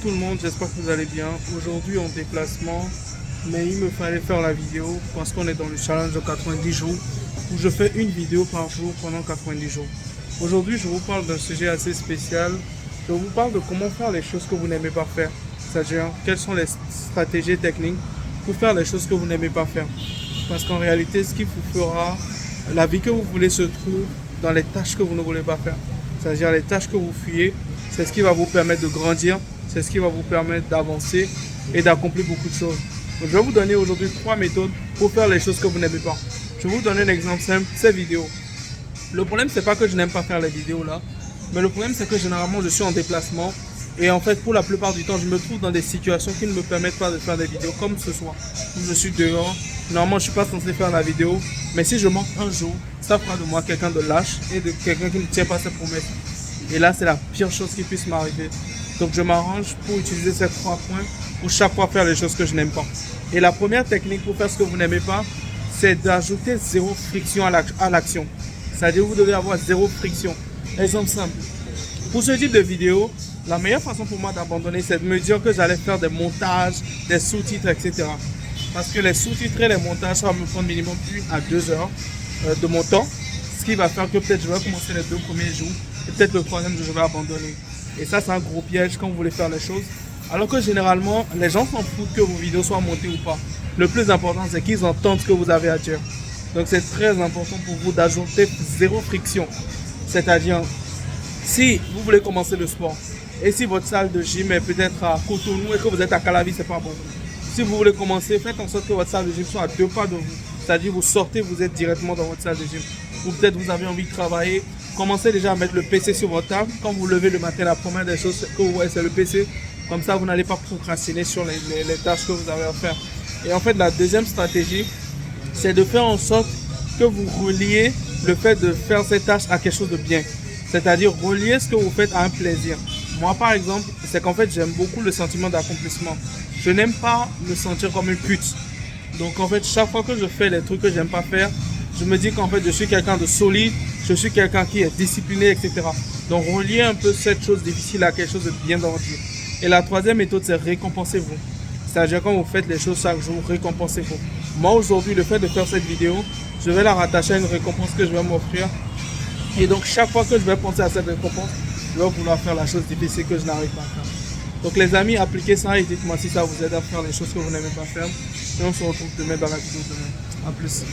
tout le monde, j'espère que vous allez bien. Aujourd'hui en déplacement, mais il me fallait faire la vidéo parce qu'on est dans le challenge de 90 jours où je fais une vidéo par jour pendant 90 jours. Aujourd'hui, je vous parle d'un sujet assez spécial. Je vous parle de comment faire les choses que vous n'aimez pas faire. C'est-à-dire, quelles sont les stratégies techniques pour faire les choses que vous n'aimez pas faire. Parce qu'en réalité, ce qui vous fera la vie que vous voulez se trouve dans les tâches que vous ne voulez pas faire. C'est-à-dire les tâches que vous fuyez, c'est ce qui va vous permettre de grandir, c'est ce qui va vous permettre d'avancer et d'accomplir beaucoup de choses. Donc, je vais vous donner aujourd'hui 3 méthodes pour faire les choses que vous n'aimez pas. Je vais vous donner un exemple simple, ces vidéos. Le problème, c'est pas que je n'aime pas faire les vidéos là, mais le problème, c'est que généralement, je suis en déplacement et en fait, pour la plupart du temps, je me trouve dans des situations qui ne me permettent pas de faire des vidéos comme ce soir, où je suis dehors. Normalement, je ne suis pas censé faire la vidéo, mais si je manque un jour, ça fera de moi quelqu'un de lâche et de quelqu'un qui ne tient pas ses promesses. Et là, c'est la pire chose qui puisse m'arriver. Donc, je m'arrange pour utiliser ces 3 points pour chaque fois faire les choses que je n'aime pas. Et la première technique pour faire ce que vous n'aimez pas, c'est d'ajouter zéro friction à l'action. C'est-à-dire que vous devez avoir zéro friction. Exemple simple. Pour ce type de vidéo, la meilleure façon pour moi d'abandonner, c'est de me dire que j'allais faire des montages, des sous-titres, etc. Parce que les sous-titres et les montages, ça va me prendre minimum 1 à 2 heures de mon temps. Ce qui va faire que peut-être je vais commencer les 2 premiers jours et peut-être le 3e jour, je vais abandonner. Et ça, c'est un gros piège quand vous voulez faire les choses. Alors que généralement, les gens s'en foutent que vos vidéos soient montées ou pas. Le plus important, c'est qu'ils entendent ce que vous avez à dire. Donc, c'est très important pour vous d'ajouter zéro friction. C'est-à-dire, si vous voulez commencer le sport et si votre salle de gym est peut-être à Cotonou et que vous êtes à Calavi, c'est pas bon. Si vous voulez commencer, faites en sorte que votre salle de gym soit à 2 pas de vous. C'est-à-dire, vous sortez, vous êtes directement dans votre salle de gym. Ou peut-être vous avez envie de travailler. Commencez déjà à mettre le PC sur votre table. Quand vous levez le matin, la première des choses que vous voyez, c'est le PC. Comme ça, vous n'allez pas procrastiner sur les tâches que vous avez à faire. Et en fait, la deuxième stratégie, c'est de faire en sorte que vous reliez le fait de faire cette tâche à quelque chose de bien. C'est-à-dire relier ce que vous faites à un plaisir. Moi, par exemple, c'est qu'en fait, j'aime beaucoup le sentiment d'accomplissement. Je n'aime pas me sentir comme une pute. Donc, en fait, chaque fois que je fais les trucs que j'aime pas faire, je me dis qu'en fait, je suis quelqu'un de solide, je suis quelqu'un qui est discipliné, etc. Donc, relier un peu cette chose difficile à quelque chose de bien dans votre vie. Et la troisième méthode, c'est récompensez-vous. C'est-à-dire quand vous faites les choses chaque jour, récompensez-vous. Moi, aujourd'hui, le fait de faire cette vidéo, je vais la rattacher à une récompense que je vais m'offrir. Et donc, chaque fois que je vais penser à cette récompense, je vais vouloir faire la chose difficile que je n'arrive pas à faire. Donc, les amis, appliquez ça et dites-moi si ça vous aide à faire les choses que vous n'aimez pas faire. Et on se retrouve demain dans la vidéo demain. A plus.